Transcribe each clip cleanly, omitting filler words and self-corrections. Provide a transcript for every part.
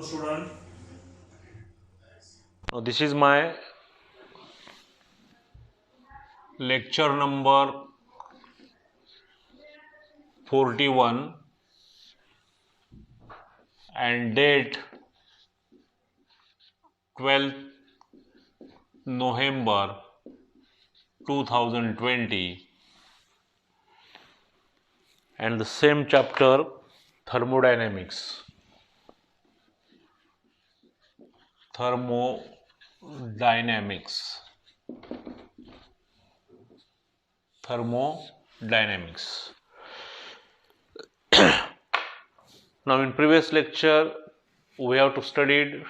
Student, Now this is my lecture number 41 and date 12th November 2020 and the same chapter thermodynamics. Thermodynamics. Thermodynamics. Now in previous lecture we have to studied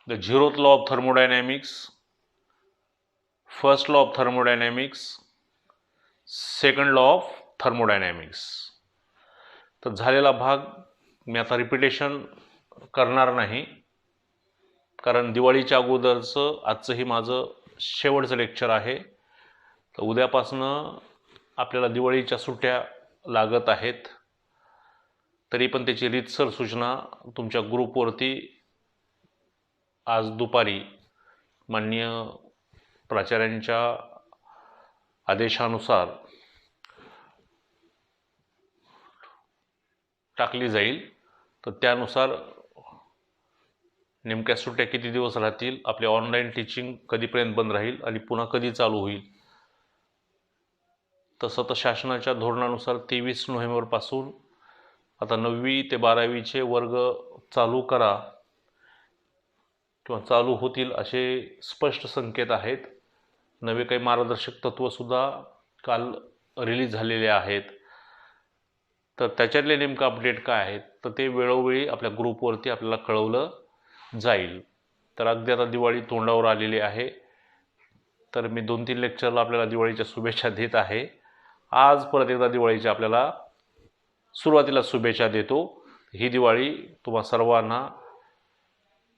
the zeroth law of thermodynamics, first law of thermodynamics, second law of thermodynamics. तर झालेला भाग मी आता repetition करणार नाही, कारण दिवाळीच्या अगोदरचं आजचंही माझं शेवटचं लेक्चर आहे. तर उद्यापासनं आपल्याला दिवाळीच्या सुट्ट्या लागत आहेत. तरी पण त्याची रीतसर सूचना तुमच्या ग्रुपवरती आज दुपारी माननीय प्राचार्यांच्या आदेशानुसार टाकली जाईल. तर त्यानुसार नेमक्या सुट्ट्या किती दिवस राहतील, आपले ऑनलाईन टीचिंग कधीपर्यंत बंद राहील आणि पुन्हा कधी चालू होईल, तसं तर शासनाच्या धोरणानुसार 23 नोव्हेंबरपासून आता 9वी ते 12वीचे वर्ग चालू करा किंवा चालू होतील असे स्पष्ट संकेत आहेत. नवे काही मार्गदर्शक तत्त्वसुद्धा काल रिलीज झालेले आहेत. तर त्याच्यातले नेमकं अपडेट काय आहेत तर ते वेळोवेळी आपल्या ग्रुपवरती आपल्याला कळवलं जाईल. तर अगदी आता दिवाळी तोंडावर आलेली आहे. तर मी 2-3 लेक्चरला आपल्याला दिवाळीच्या शुभेच्छा देत आहे. आज परत एकदा दिवाळीच्या आपल्याला सुरुवातीला शुभेच्छा देतो. ही दिवाळी तुम्हा सर्वांना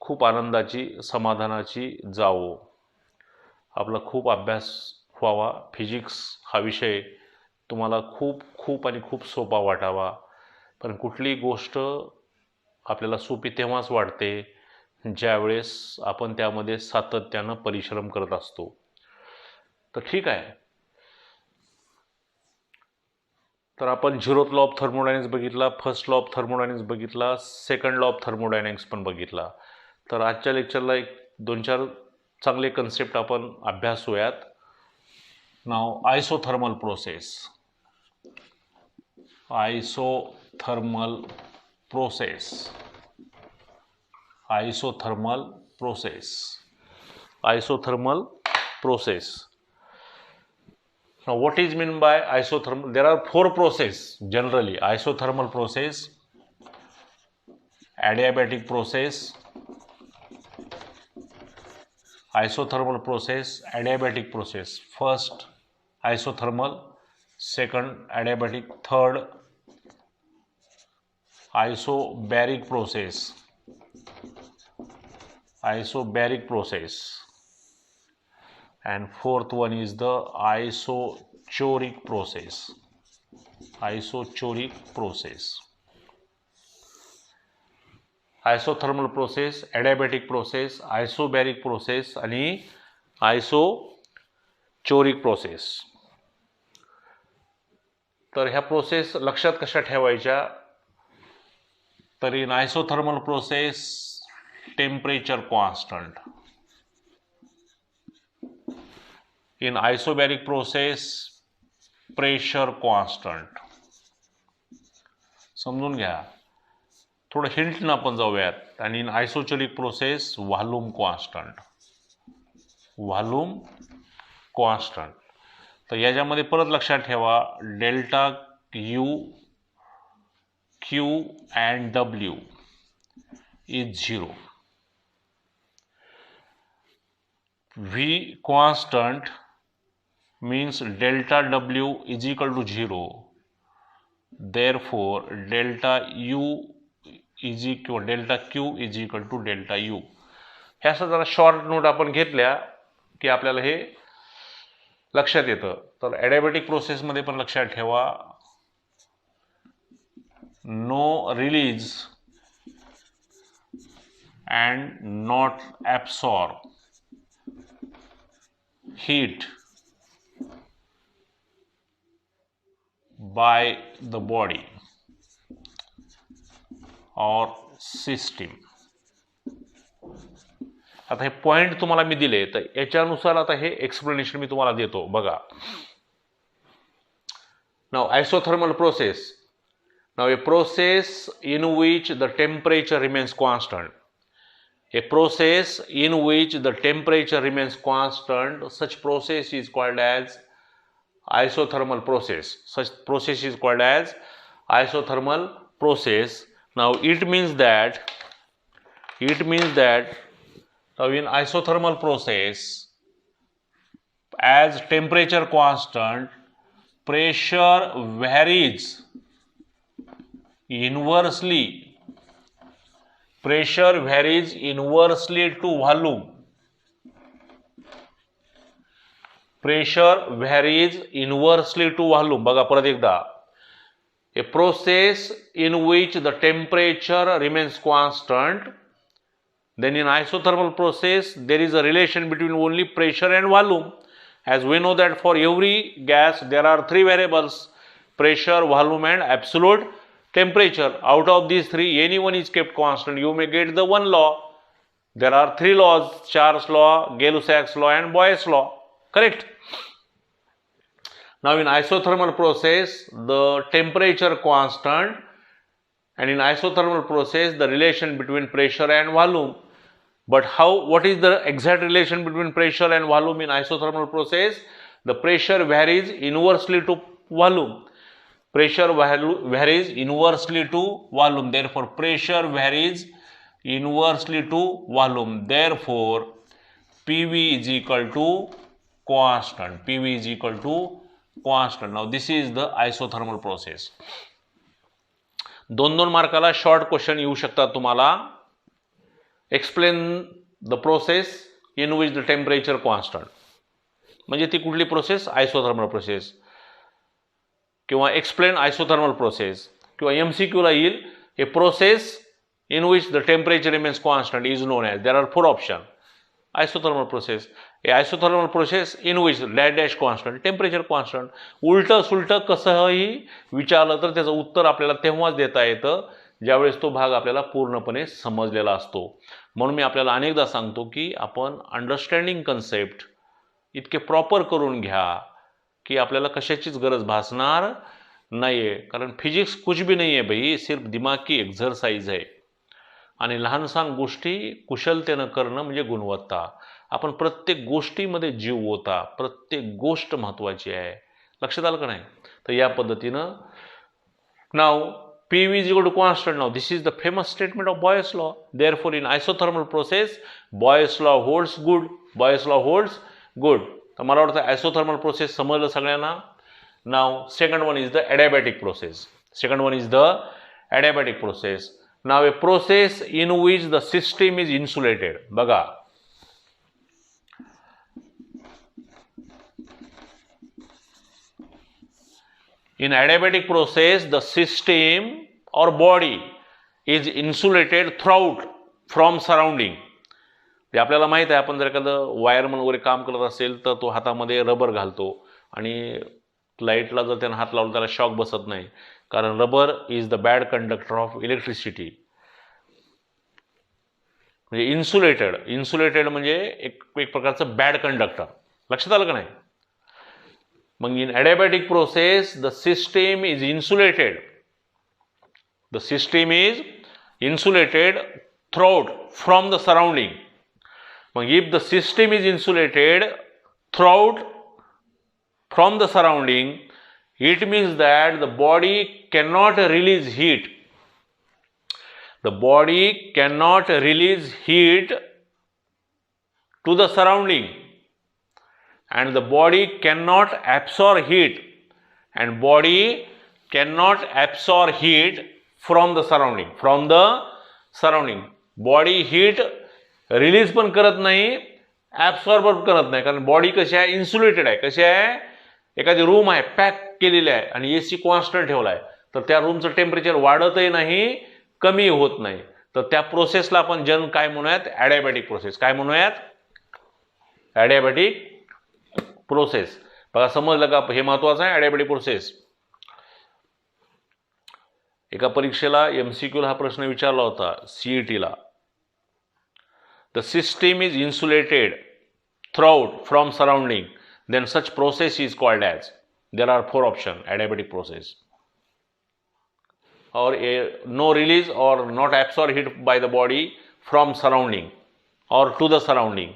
खूप आनंदाची, समाधानाची जावो. आपला खूप अभ्यास व्हावा. फिजिक्स हा विषय तुम्हाला खूप आणि खूप सोपा वाटावा. पण कुठली गोष्ट आपल्याला सोपी तेव्हाच वाटते ज्यावेळेस आपण त्यामध्ये सातत्यानं परिश्रम करत असतो. तर ठीक आहे. तर आपण झिरोथ लॉ ऑफ थर्मोडायनॅमिक्स बघितला, फर्स्ट लॉ ऑफ थर्मोडायनॅमिक्स बघितला, सेकंड लॉ ऑफ थर्मोडायनॅमिक्स पण बघितला. तर आजच्या लेक्चरला 1-2-4 चांगले कन्सेप्ट आपण अभ्यासूयात. नाव isothermal process. Isothermal process. Isothermal process. Isothermal process. Now what is meant by isothermal? There are 4 processes generally. Isothermal process, adiabatic process, isothermal process, adiabatic process. First isothermal, second adiabatic, third isobaric process. Isobaric process. And fourth one is the isochoric process. Isochoric process. Isothermal process, adiabatic process, isobaric process आणि isochoric process. तर ह्या process लक्षात कशा ठेवायच्या तर in isothermal process temperature constant. In isobaric process pressure constant. समजून घ्या. थोडं हिंटनं आपण जाऊयात. आणि in isochoric process volume constant. Volume constant. तर याच्यामध्ये परत लक्षात ठेवा delta U, Q and W is 0. V constant means delta W is equal to 0. Therefore, delta U is equal delta Q is equal to delta U. ह्या जरा short note आपण घेतल्या की आपल्याला हे लक्षात येतं. तर ॲडियाबॅटिक प्रोसेसमध्ये पण लक्षात ठेवा no release and not absorb heat by the body or system. आता हे पॉइंट तुम्हाला मी दिले, तर याच्यानुसार आता हे एक्सप्लेनेशन मी तुम्हाला देतो बघा. Now isothermal process. Now a process in which the temperature remains constant. A process in which the temperature remains constant, such process is called as isothermal process. Such process is called as isothermal process. Now it means that now in isothermal process, as temperature constant, pressure varies inversely. Pressure varies inversely to volume. Pressure varies inversely to volume. बघा परत एकदा. A process in which the temperature remains constant, then in isothermal process there is a relation between only pressure and volume. As we know that for every gas there are three variables: pressure, volume and absolute temperature. Out of these three, any one is kept constant, you may get the one law. There are three laws: Charles law, Gay-Lussac's law and Boyle's law. Correct? Now in isothermal process, the temperature constant, and in isothermal process the relation between pressure and volume. But what is the exact relation between pressure and volume in isothermal process? The pressure varies inversely to volume. Pressure varies inversely to volume. Therefore, pressure varies inversely to volume. Therefore, PV is equal to constant. PV is equal to constant. Now, this is the isothermal process. 2-2 मार्काला short question येऊ शकतात तुम्हाला. Explain the process in which the temperature constant. म्हणजे ती कुठली प्रोसेस? Isothermal process. किंवा explain isothermal process. किंवा MCQ ला येईल a process in which the temperature remains constant is known as. There are 4 option. Isothermal process, a isothermal process in which dash dash constant, temperature constant. उलटं सुलटं कसंही विचारलं तर त्याचं उत्तर आपल्याला तेव्हाच देता येतं ज्यावेळेस तो भाग आपल्याला पूर्णपणे समजलेला असतो. म्हणून मी आपल्याला अनेकदा सांगतो की आपण अंडरस्टँडिंग कन्सेप्ट इतके प्रॉपर करून घ्या की आपल्याला कशाचीच गरज भासणार नाहीये. कारण फिजिक्स कुछ भी नहीं है भाई, सिर्फ दिमाग की एक्झरसाइज आहे. आणि लहान सहान गोष्टी कुशलतेनं करणं म्हणजे गुणवत्ता. आपण प्रत्येक गोष्टीमध्ये जीव होता, प्रत्येक गोष्ट महत्त्वाची आहे. लक्षात आलं का नाही? तर या पद्धतीनं नाव PV is equal to constant. Now this is the famous statement of Boyle's law. Therefore in isothermal process Boyle's law holds good. Boyle's law holds good. तर मला वाटतं isothermal process समजलं सगळ्यांना. Now second one is the adiabatic process. Second one is the adiabatic process. Now a process in which the system is insulated. बघा. In adiabatic process, the system or body is insulated throughout from surrounding. ते आपल्याला माहित आहे, आपण जर एखादं wireman वगैरे काम करत असेल तर तो हातामध्ये रबर घालतो आणि लाईटला जर त्यानं हात लावला त्याला शॉक बसत नाही, कारण rubber is the bad conductor of electricity. म्हणजे इन्सुलेटेड म्हणजे एक प्रकारचं बॅड कंडक्टर. लक्षात आलं का नाही? मग in adiabatic process the system is insulated. The system is insulated throughout from the surrounding. But if the system is insulated throughout from the surrounding, it means that the body cannot release heat. The body cannot release heat to the surrounding, and the body cannot absorb heat, and body cannot absorb heat from the surrounding. Body heat release पण करत नाही, absorb करत नाही, कारण body कशी आहे? Insulated आहे. कशी आहे? एखादी रूम आहे, पॅक केलेली आहे आणि AC कॉन्स्टंट ठेवला आहे, तर त्या रूमचं टेम्परेचर वाढतही नाही, कमी होत नाही. तर त्या प्रोसेसला आपण काय म्हणूयात, ॲडियाबॅटिक प्रोसेस. काय म्हणूयात, ॲडियाबॅटिक प्रोसेस. बघा समजलं का, हे महत्वाचं आहे ॲडियाबॅटिक प्रोसेस. एका परीक्षेला MCQ हा प्रश्न विचारला होता CETला. The system is insulated throughout from surrounding, then such process is called as. There are 4 options. Adiabatic process. Or no release or not absorb heat by the body from surrounding or to the surrounding,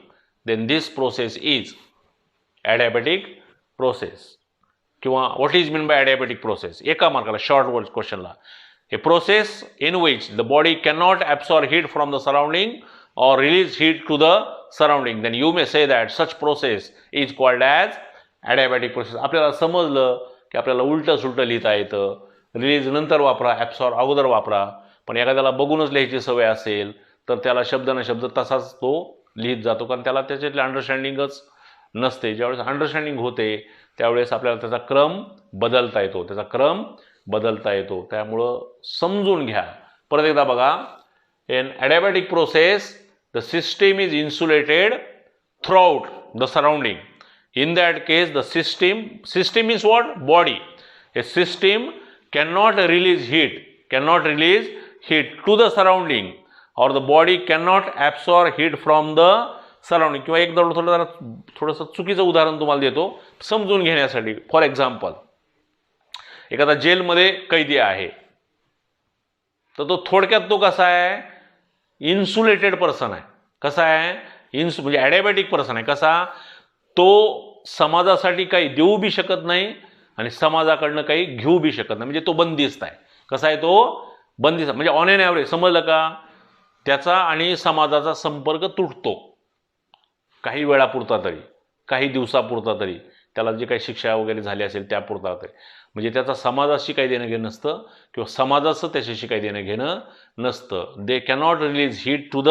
then this process is adiabatic process. किंवा what is meant by adiabatic process, एका मार्काला short word क्वेश्चनला. A process in which the body cannot absorb heat from the surrounding or release heat to the surrounding, then you may say that such process is called as adiabatic process. आपल्याला समजलं की आपल्याला उलटं सुलटं लिहिता येतं, release नंतर वापरा, absorb अगोदर वापरा. पण एखाद्याला बघूनच लिहायची सवय असेल तर त्याला शब्द न शब्द तसाच तो लिहित जातो, कारण त्याला त्याच्यातली अंडरस्टँडिंगच नसते. ज्यावेळेस अंडरस्टँडिंग होते त्यावेळेस आपल्याला त्याचा क्रम बदलता येतो. त्यामुळं समजून घ्या. परत एकदा बघा, in adiabatic process the system is insulated throughout the surrounding. In that case the system means what, body. A system cannot release heat to the surrounding, or the body cannot absorb heat from the surrounding. किंवा एक थोडंसं चुकीचं उदाहरण तुम्हाला देतो समजून घेण्यासाठी. For example, एखादा जेलमध्ये कैदी आहे, तर तो थोडक्यात तो कसा आहे, इन्सुलेटेड पर्सन आहे. कसा आहे, म्हणजे ॲडियाबॅटिक पर्सन आहे. कसा, तो समाजासाठी काही देऊ बी शकत नाही आणि समाजाकडनं काही घेऊ बी शकत नाही, म्हणजे तो बंदिस्त आहे. कसा आहे तो, बंदिस्त. म्हणजे ऑन एन ॲव्हरेज, समजलं का, त्याचा आणि समाजाचा संपर्क तुटतो काही वेळापुरता तरी, काही दिवसापुरता तरी, त्याला जे काही शिक्षा वगैरे झाली असेल त्यापुरता तरी. म्हणजे त्याचा समाजाशी काही देणं घेणं नसतं किंवा समाजाचं त्याच्याशी काही देणं घेणं नसतं. They cannot release heat to the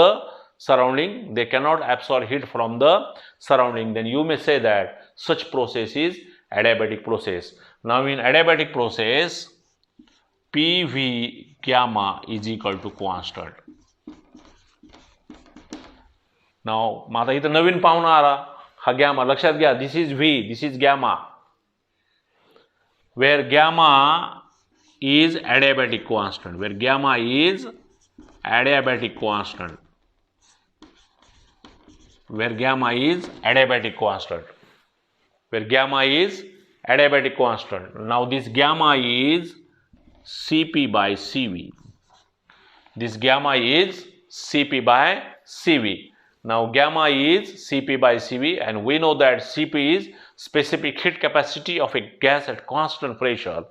surrounding, they cannot absorb heat from the surrounding, then you may say that such process is adiabatic process. Now in adiabatic process, PV gamma is equal to constant. Now आता इथं नवीन पाहुणा आला, हा gamma. लक्षात घ्या, this is V, this is gamma, where gamma is adiabatic constant, where gamma is adiabatic constant, where gamma is adiabatic constant, where gamma is adiabatic constant. Now this gamma is Cp by Cv. This gamma is Cp by Cv. Now gamma is Cp by Cv, and we know that Cp is specific heat capacity of a gas at constant pressure,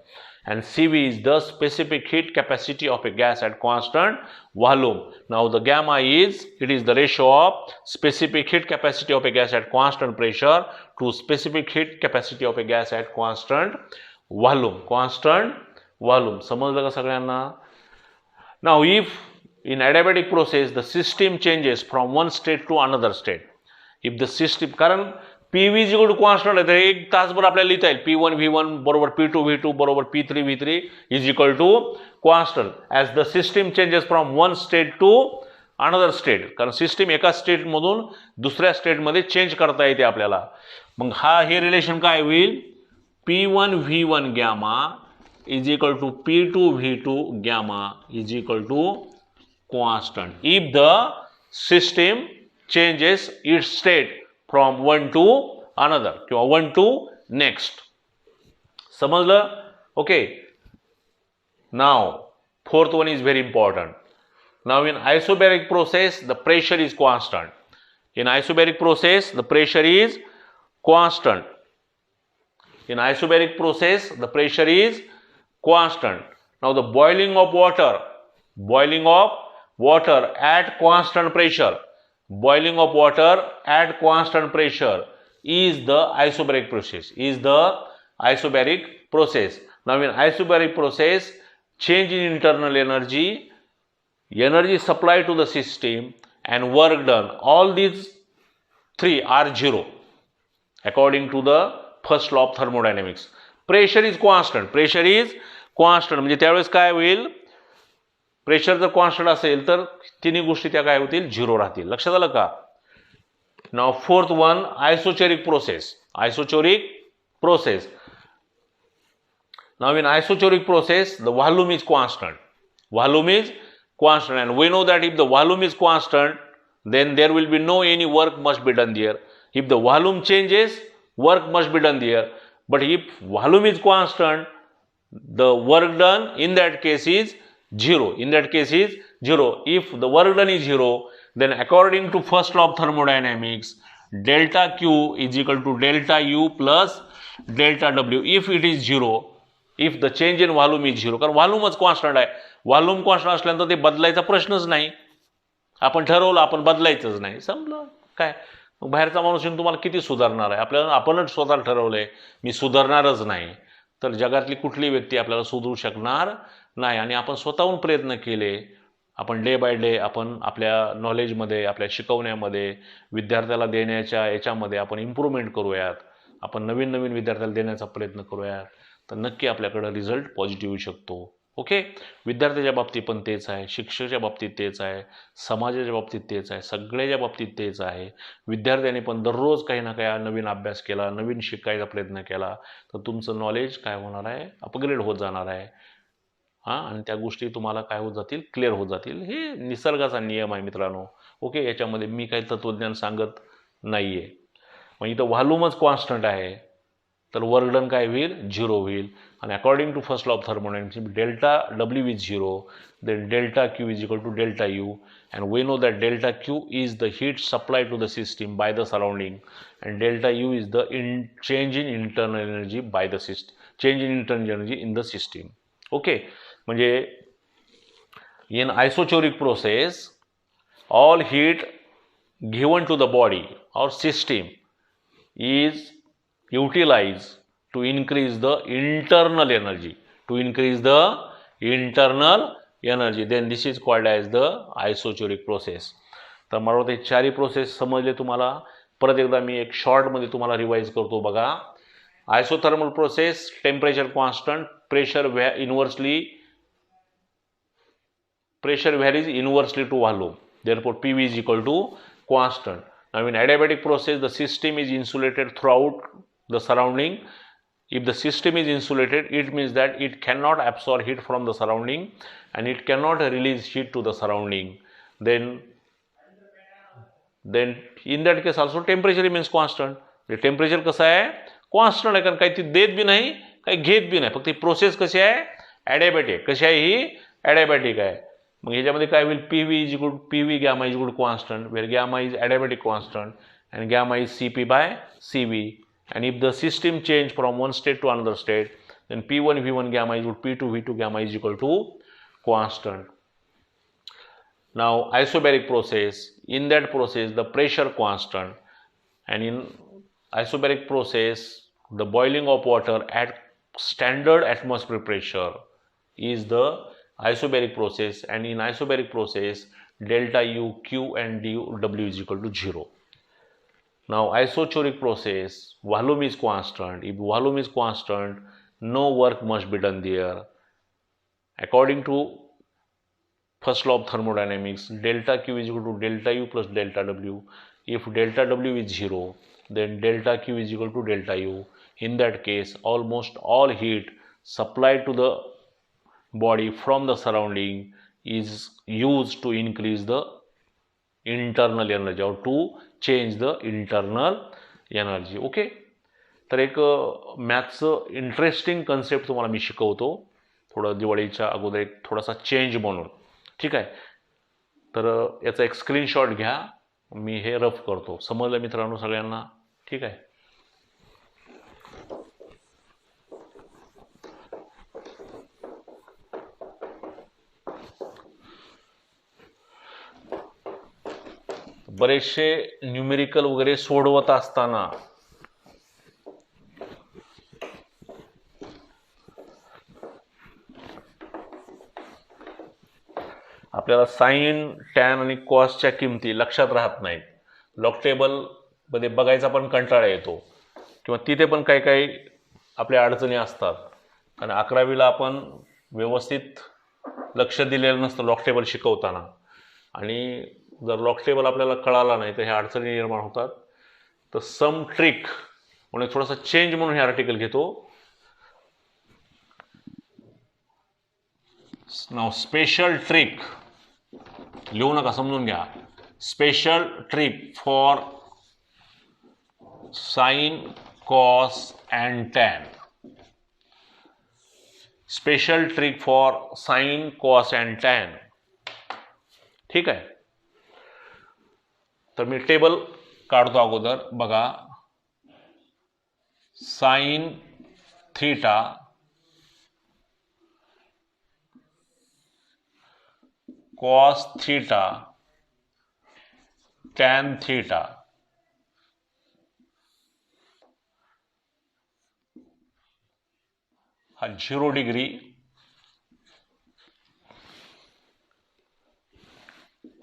and Cv is the specific heat capacity of a gas at constant volume. Now the gamma is, it is the ratio of specific heat capacity of a gas at constant pressure to specific heat capacity of a gas at constant volume. Constant volume. समजलं का सगळ्यांना? Now if in adiabatic process the system changes from one state to another state, if the system, कारण PV is equal to constant आहे, तर एक तासभर आपल्याला लिहिता येईल P1 V1 बरोबर P2 V2 बरोबर P3 V3 is equal to constant. As the system changes from one state to another state, कारण सिस्टीम एका स्टेट मधून दुसऱ्या स्टेट मध्ये चेंज करता येते आपल्याला. मग हे रिलेशन काय होईल, P1 V1 gamma is equal to P2 V2 gamma is equal to constant if the system changes its state from one to another किंवा one to next. समजलं? Okay. Now fourth one is very important. Now in isobaric process the pressure is constant. In isobaric process the pressure is constant. In isobaric process the pressure is constant. Now the boiling of water at constant pressure, boiling of water at constant pressure is the isobaric process, is the isobaric process. Now in isobaric process, change in internal energy, energy supplied to the system and work done, all these three are zero according to the first law of thermodynamics. Pressure is constant, pressure is constant, म्हणजे त्यावेळेस काय होईल, pressure जर constant असेल तर तिन्ही गोष्टी त्या काय होतील, झिरो राहतील. लक्षात आलं का? नाव fourth one, isochoric process. Isochoric process. Now in isosteric process, the volume is constant. Volume is constant, and we know that if the volume is constant, then there will be no any work must be done there. If the volume changes, work must be done there. But if volume is constant, the work done in that case is zero. In that case is zero. If the work done is zero, then according to first law of thermodynamics, delta Q is equal to delta U plus delta W. If it is zero, if the change in volume is zero, कारण व्हॉल्यूमच constant आहे. Volume constant असल्यानंतर ते बदलायचा प्रश्नच नाही. आपण ठरवलं, आपण बदलायचंच नाही, संपलं. काय मग बाहेरचा माणूस येऊन तुम्हाला किती सुधारणार आहे? आपल्याला आपणच स्वतः ठरवलंय मी सुधारणारच नाही, तर जगातली कुठली व्यक्ती आपल्याला सुधरू शकणार नाही. आणि आपण स्वतःहून प्रयत्न केले, आपण डे बाय डे आपण आपल्या नॉलेजमध्ये, आपल्या शिकवण्यामध्ये, विद्यार्थ्याला देण्याच्या याच्यामध्ये आपण इम्प्रूव्हमेंट करूयात, आपण नवीन नवीन विद्यार्थ्याला देण्याचा प्रयत्न करूयात, तर नक्की आपल्याकडे रिझल्ट पॉझिटिव्ह येऊ शकतो. ओके, विद्यार्थ्याच्या बाबतीत पण तेच आहे, शिक्षकाच्या बाबतीत तेच आहे, समाजाच्या बाबतीत तेच आहे, सगळ्याच्या बाबतीत तेच आहे. विद्यार्थ्यांनी पण दररोज काही ना काही नवीन अभ्यास केला, नवीन शिकायचा प्रयत्न केला, तर तुमचं नॉलेज काय होणार आहे, अपग्रेड होत जाणार आहे. आणि त्या गोष्टी तुम्हाला काय होत जातील, क्लिअर होत जातील. हे निसर्गाचा नियम आहे मित्रांनो. ओके, याच्यामध्ये मी काही तत्वज्ञान सांगत नाही आहे. मग इथं व्हॉल्यूमच कॉन्स्टंट आहे, तर वर्क डन काय होईल, झिरो होईल. आणि according to first law of thermodynamics, delta W is zero, then delta Q is equal to delta U, and we know that delta Q is the heat supply to the system by the surrounding, and delta U is the change in internal energy by the system, change in internal energy in the system. Okay, म्हणजे in isochoric process all heat given to the body or system is utilized to increase the internal energy, then this is called as the isosteric process. तर मला वाटते चारही process समजले तुम्हाला. परत एकदा मी एक शॉर्ट मध्ये तुम्हाला रिवाइज करतो बघा. Isothermal process, temperature constant, pressure varies inversely to volume, therefore PV is equal to constant. Now in adiabatic process, the system is insulated throughout the surrounding. If the system is insulated, it means that it cannot absorb heat from the surrounding and it cannot release heat to the surrounding. Then in that case also temperature remains constant. The temperature कसं आहे, constant आहे, कारण काही ती देत बी नाही, काही घेत बी नाही. फक्त ही प्रोसेस कशी आहे, ॲडियाबॅटिक. कशी आहे ही, ॲडियाबॅटिक आहे. मग ह्याच्यामध्ये काय होईल, PV is equal PV gamma is equal to constant, where gamma is adiabatic constant and gamma is Cp by Cv. And if the system change from one state to another state, then P1 V1 gamma is equal to P2 V2 gamma is equal to constant. Now isobaric process, in that process the pressure constant, and in isobaric process the boiling of water at standard atmospheric pressure is the isobaric process, and in isobaric process delta U, Q and W is equal to 0. Now isochoric process, volume is constant. If volume is constant, no work must be done there. According to first law of thermodynamics, delta Q is equal to delta U plus delta W. If delta W is 0, then delta Q is equal to delta U. In that case, almost all heat supplied to the body from the surrounding is used to increase the internal energy or to change the internal energy. Okay, तर एक मॅथ्सचं interesting concept तुम्हाला मी शिकवतो थोडं दिवाळीच्या अगोदर, एक थोडासा change म्हणून. ठीक आहे, तर याचा एक स्क्रीनशॉट घ्या, मी हे रफ करतो. समजलं मित्रांनो सगळ्यांना? ठीक आहे. बरेचसे न्यूमेरिकल वगैरे सोडवत असताना आपल्याला साइन, टॅन आणि कॉसच्या किमती लक्षात राहत नाहीत. लॉग टेबल मध्ये बघायचा पण कंटाळा येतो, किंवा तिथे पण काही आपल्या अडचणी असतात. आणि 11वीला आपण व्यवस्थित लक्ष दिलेलं नसतं लॉक टेबल शिकवताना, आणि जर लॉक टेबल आपल्याला कळाला नाही तर ह्या अडचणी निर्माण होतात. तर सम ट्रिक म्हणून थोडासा चेंज म्हणून हे आर्टिकल घेतो. नाव स्पेशल ट्रिक लिहू नका, समजून घ्या. Special trick for sine, cos and tan. Special trick for sine, cos and tan. ठीक आहे. तर मी टेबल काढतो अगोदर. बघा, sine theta cos theta tan theta. हा 0 degree,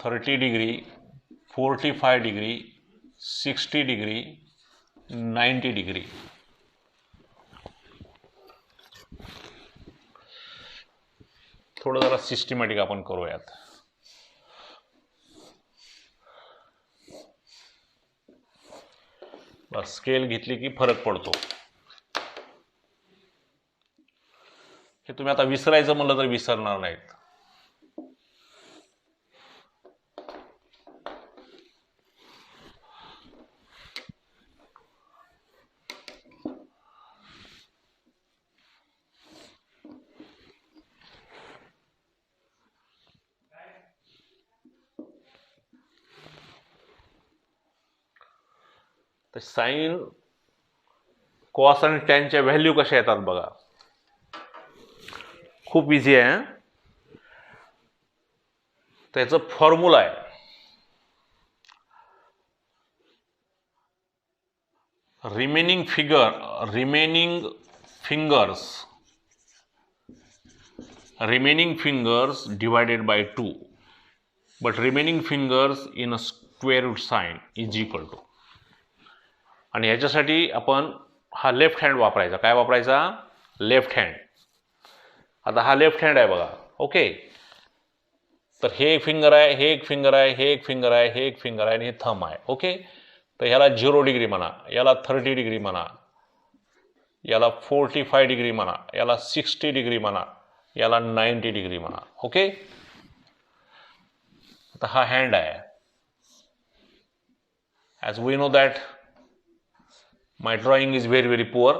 30 degree, 45 degree, 60 degree, 90 degree. थोडं जरा सिस्टमॅटिक आपण करूयात. बस स्केल घेतली की फरक पडतो. हे तुम्ही आता विसरायचं म्हणलं तर विसरणार नाहीत. तर साइन, कॉस आणि टॅनच्या व्हॅल्यू कशा येतात बघा. खूप इझी आहे. त्याचं फॉर्म्युला आहे remaining fingers divided by 2, but remaining fingers in a square root sine is equal to. आणि याच्यासाठी आपण हा लेफ्ट हँड वापरायचा. काय वापरायचा? Left hand. आता हा लेफ्ट हँड आहे बघा. ओके. तर हे एक फिंगर आहे, हे एक फिंगर आहे, हे एक फिंगर आहे, हे एक फिंगर आहे आणि हे थंब आहे. ओके. तर ह्याला 0 डिग्री म्हणा, याला 30 डिग्री म्हणा, याला 45 डिग्री म्हणा, याला 60 डिग्री म्हणा, याला 90 डिग्री म्हणा. ओके. आता हा हँड आहे. As we know that my drawing is very very poor.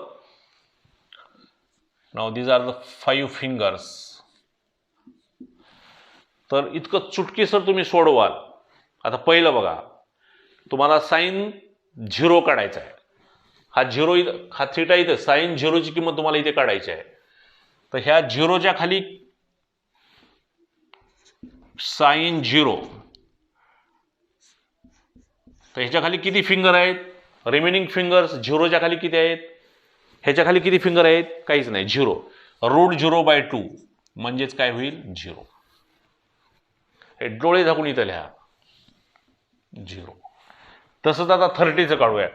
Now these are the 5 fingers. तर इतकं चुटकीसर तुम्ही सोडवाल. आता पहिलं बघा, तुम्हाला साइन 0 काढायचा आहे. हा 0 हा थीटा इथे, साइन 0 ची किंमत तुम्हाला इथे काढायची आहे. तर ह्या 0च्या खाली साइन 0, तर ह्याच्या खाली किती फिंगर आहेत? रिमेनिंग फिंगर्स 0च्या खाली किती आहेत? ह्याच्या खाली किती फिंगर आहेत? काहीच नाही, 0. रूट 0/2 म्हणजेच काय होईल? 0. हे डोळे झाकून इथं लिहा 0. तसंच आता 30चं काढूयात.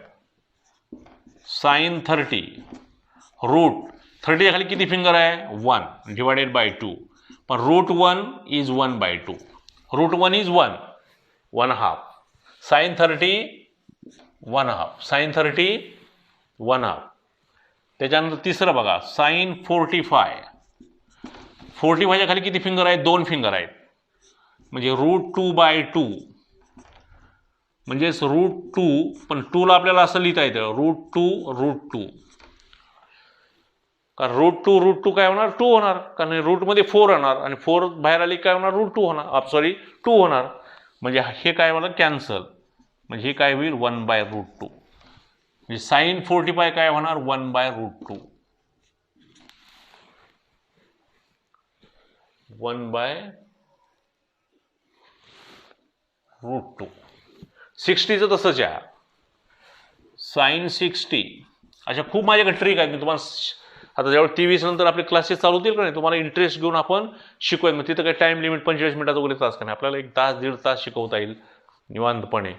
साइन 30 रूट 30च्या खाली किती फिंगर आहे? 1 डिवायडेड बाय 2. पण root 1 is 1/2. Root 1 is 1, 1/2. Sine 30 1/2. Sine 30 1/2. त्याच्यानंतर तिसरं बघा, साइन 45. 45च्या खाली किती फिंगर आहेत? 2 फिंगर आहेत. म्हणजे रूट 2/2 म्हणजेच रूट 2. पण 2ला आपल्याला असं लिहिता येतं रूट 2. कारण रूट 2 काय होणार? 2 होणार. कारण रूटमध्ये 4 होणार आणि 4 बाहेर आली काय होणार? रूट 2 होणार. 2 होणार. म्हणजे हे काय होणार? कॅन्सल. म्हणजे हे काय होईल? 1/√2. म्हणजे साइन 45 काय होणार? 1/√2. 1/√2. 60चं तसंच आहे. साइन 60. अशा खूप माझ्याकडे ट्रिक आहेत. मी तुम्हाला आता जेव्हा 23 नंतर आपले क्लासेस चालू होतील का नाही, तुम्हाला इंटरेस्ट घेऊन आपण शिकूयात. मग तिथं काही टाइम लिमिट 45 मिनिटाचा वगैरे तास का नाही, आपल्याला 1 तास 1.5 तास शिकवता येईल निवांतपणे.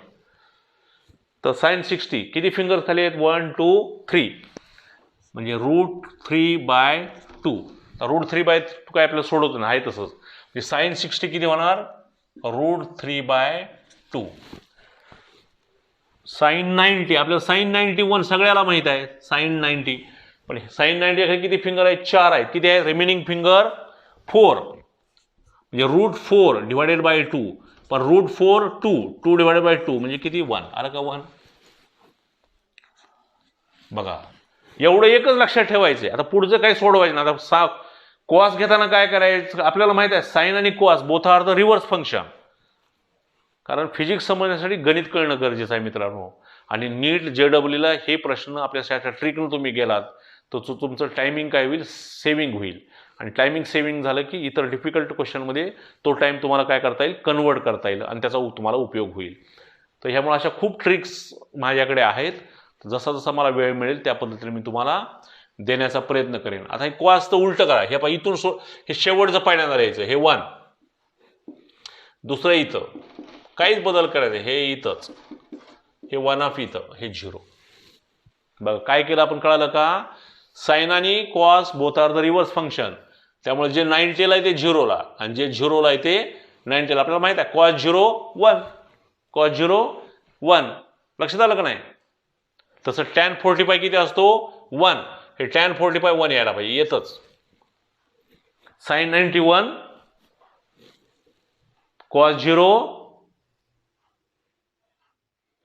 तर साइन 60 किती फिंगर खाली आहेत? 1 2 3. म्हणजे रूट 3/2. √3/2 काय आपल्याला सोडवतो ना, आहे तसंच. म्हणजे साईन 60 किती होणार, √3/2. साईन 90 आपल्याला साईन 91 सगळ्याला माहित आहे, साईन 90. पण साईन 90 किती फिंगर आहेत, 4 आहेत. किती आहे रिमेनिंग फिंगर, 4. म्हणजे √4/2. पण √4 2/2 म्हणजे किती, 1. आलं का 1. बघा एवढं एकच लक्षात ठेवायचं. आता पुढचं काही सोडवायचं ना. आता कॉस घेताना काय करायचं, आपल्याला माहित आहे साईन आणि cos both are the reverse function. कारण फिजिक्स समजण्यासाठी गणित कळणं गरजेचं आहे मित्रांनो. आणि नीट JEEला हे प्रश्न आपल्यासाठी ट्रिकनं तुम्ही गेलात तर तुमचं टायमिंग काय होईल, सेव्हिंग होईल. आणि टायमिंग सेव्हिंग झालं की इतर डिफिकल्ट क्वेश्चनमध्ये तो टाइम तुम्हाला काय करता येईल, कन्वर्ट करता येईल आणि त्याचा तुम्हाला उपयोग होईल. तर ह्यामुळे अशा खूप ट्रिक्स माझ्याकडे आहेत. जसा जसा मला वेळ मिळेल त्या पद्धतीने मी तुम्हाला देण्याचा प्रयत्न करेन. आता हे कॉस तर उलट करा. हे पहा इथून हे शेवटचं पहिल्यांदा लिहायचं, हे 1. दुसरं इथं काहीच बदल करायचं, हे इथंच, हे 1 इथं, हे 0. बघा काय केलं आपण, कळालं का. साईन आणि cos both are the reverse function. त्यामुळे जे 90ला आहे ते 0ला आणि जे 0ला आहे ते 90ला. आपल्याला माहित आहे cos 0 1, cos 0 1. लक्षात आलं का नाही. तसं tan 45 किती असतो, 1. हे tan 45 1 यायला पाहिजे, येतच. साईन 91 cos 0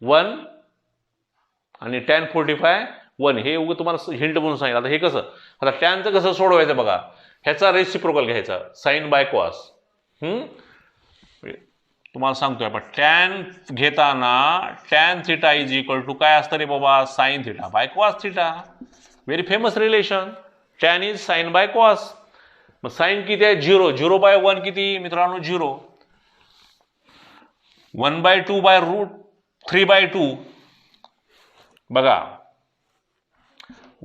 1 आणि tan 45 1. हे उगं तुम्हाला हिंट म्हणून सांगितलं. आता हे कसं, आता टॅनचं कसं सोडवायचं बघा. ह्याचा रेसिप्रोकल घ्यायचा, साईन बाय कॉस. तुम्हाला सांगतोय आपण, टॅन घेताना tan theta is equal to काय असतं रे बाबा, sine theta by cos theta. Very famous relation. Tan is sine by cos. मग साईन किती आहे, 0. 0/1 किती मित्रांनो, 0. 1/2/√3/2. बघा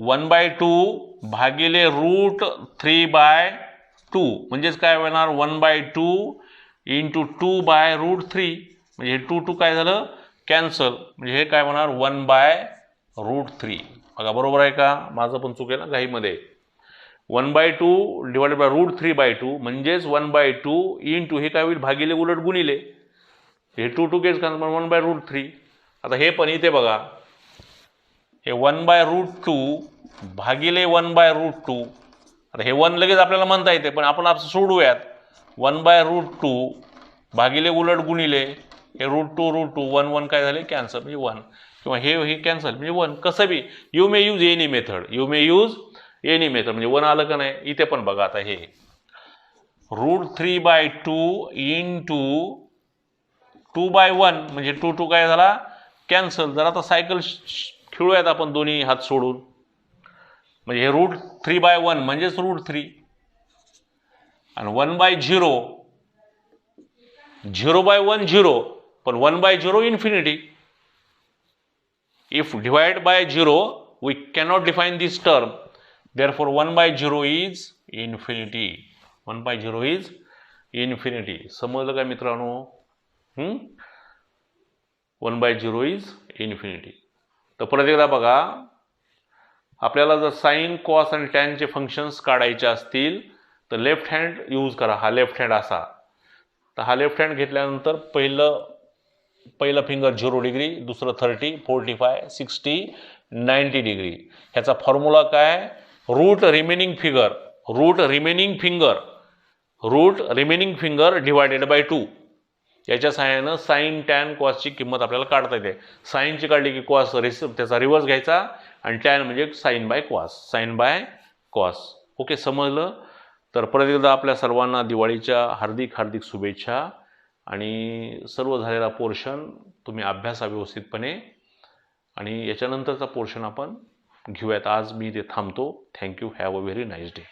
1/2 भागिले √3/2 म्हणजेच काय होणार, 1/2 इंटू 2/√3. म्हणजे हे 2 काय झालं, कॅन्सल. म्हणजे हे काय होणार, 1/√3. बघा बरोबर आहे का, माझं पण चुकेल ना घाईमध्ये. 1/2 डिवायडेड बाय √3/2 म्हणजेच 1/2 इंटू हे काय होईल, भागिले उलट गुणिले. हे 2 गेट्स कॅन्सल, 1/√3. आता हे पण इथे बघा, हे 1/√2 भागिले 1/√2. आता हे 1 लगेच आपल्याला म्हणता येते, पण आपण असं सोडूयात. 1/√2 भागिले उलट गुणिले हे √2 1 काय झाले, कॅन्सल, म्हणजे 1. किंवा हे कॅन्सल म्हणजे 1. कसं बी you may use any method, म्हणजे 1 आलं का नाही. इथे पण बघा, आता हे √3/2 इंटू 2/1 म्हणजे 2 काय झाला, कॅन्सल. जर आता सायकल खेळूयात आपण दोन्ही हात सोडून. म्हणजे हे √3/1 म्हणजेच √3 आणि 1/0 0/1 0, पण 1/0 infinity. If divide by 0 we cannot define this term, therefore 1/0 is infinity. 1/0 is infinity. समजलं का मित्रांनो. 1/0 इज इन्फिनिटी. तर परत एकदा बघा, आपल्याला जर साईन कॉस आणि टॅनचे फंक्शन्स काढायचे असतील तर लेफ्ट हँड यूज करा. हा लेफ्ट हँड असा, तर हा लेफ्ट हँड घेतल्यानंतर पहिलं फिंगर 0 डिग्री, दुसरं 30, 45, 60, 90 डिग्री. ह्याचा फॉर्म्युला काय, root remaining finger divided by 2. याच्या सहाय्यानं साईन टॅन कॉसची किंमत आपल्याला काढता येते. साईनची काढली की कॉस त्याचा रिव्हर्स घ्यायचा आणि टॅन म्हणजे साईन बाय कॉस. ओके, समजलं. तर परत एकदा आपल्या सर्वांना दिवाळीच्या हार्दिक शुभेच्छा. आणि सर्व झालेला पोर्शन तुम्ही अभ्यासा व्यवस्थितपणे आणि याच्यानंतरचा पोर्शन आपण घेऊयात. आज मी इथे थांबतो. Thank you. Have a very nice day.